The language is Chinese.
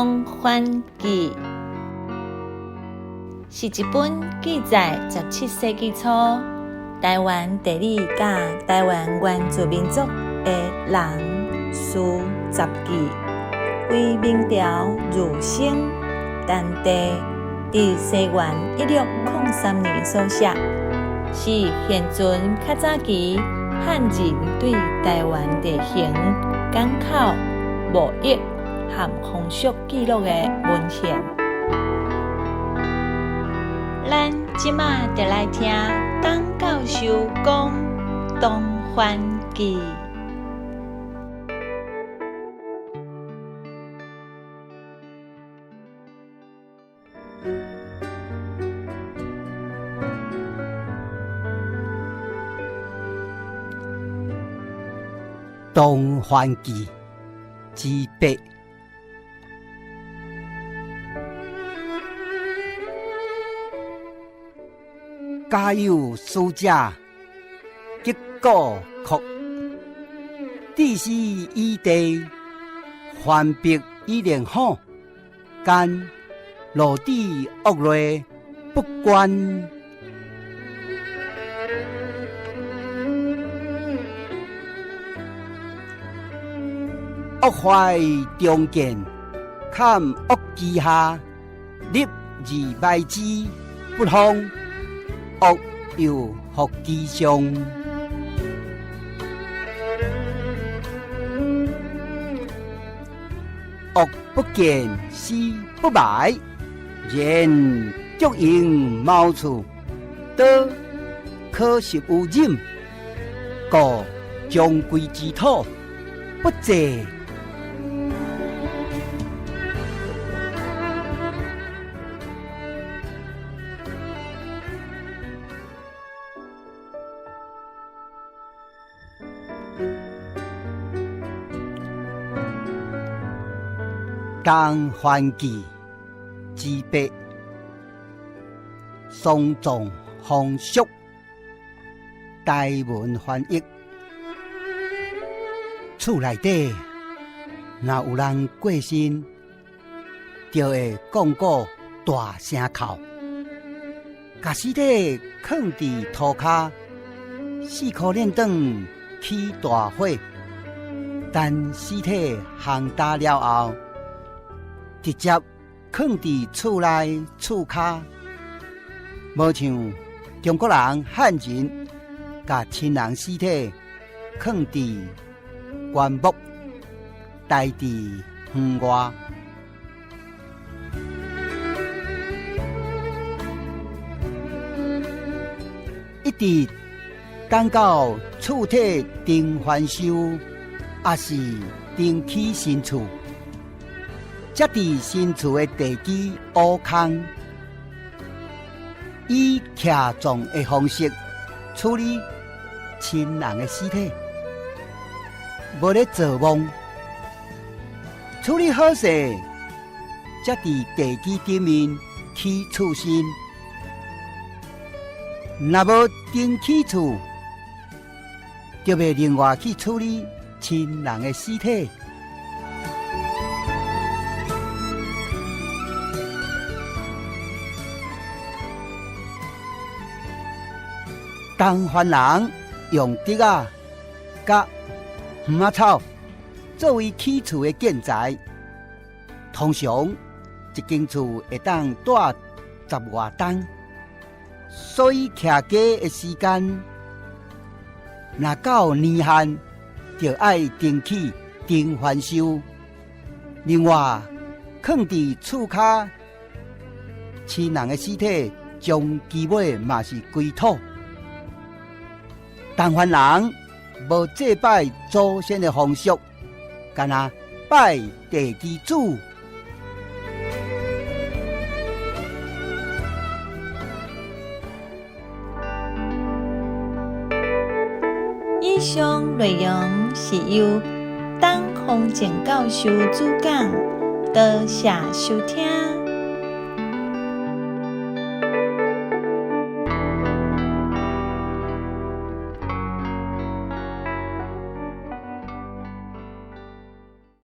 东番记》是一本记载17世纪初台湾地理甲台湾原住民族的人事杂记，为明朝入省但地伫西元1603年所写，是现存较早期汉人对台湾地形、港口、贸易和风俗记录的文献。咱即马就来听董教授讲《东番记》。东番记之8，家有使者结果曲，地势异地，番别以连好，间落地恶劣不关。恶坏中见，看恶之下，立而败之，不通。恶又复其上，恶不见，死不埋，然足盈茅处，多可惜有忍，故将归之土，不济。东番记之8，丧葬风俗，台文翻译。厝内底若有人过身，就会讲个大声哭，把尸体放伫土骹，4颗链长起大火，等尸体烘干了后，直接放伫厝内厝骹，无像中国人汉人，甲亲人尸体放伫棺木，待伫园外。一直等到厝体订翻修，也是订起新厝。才伫新厝的地基挖空，以徛葬的方式处理亲人的尸体，无咧做梦。处理好势，才伫地基顶面起厝身。若无顶起厝，就要另外去处理亲人的尸体。东番人用竹仔、甲鱼仔草作为起厝的建材，通常一间厝会当住10外冬，所以徛家的时间若到年限，就要订起订翻修。另外，放伫厝骹亲人的尸体，将基尾嘛是归土。东番人无祭拜祖先的风俗，干那拜地基主。以上内容是由董方正教授主讲，多谢收听。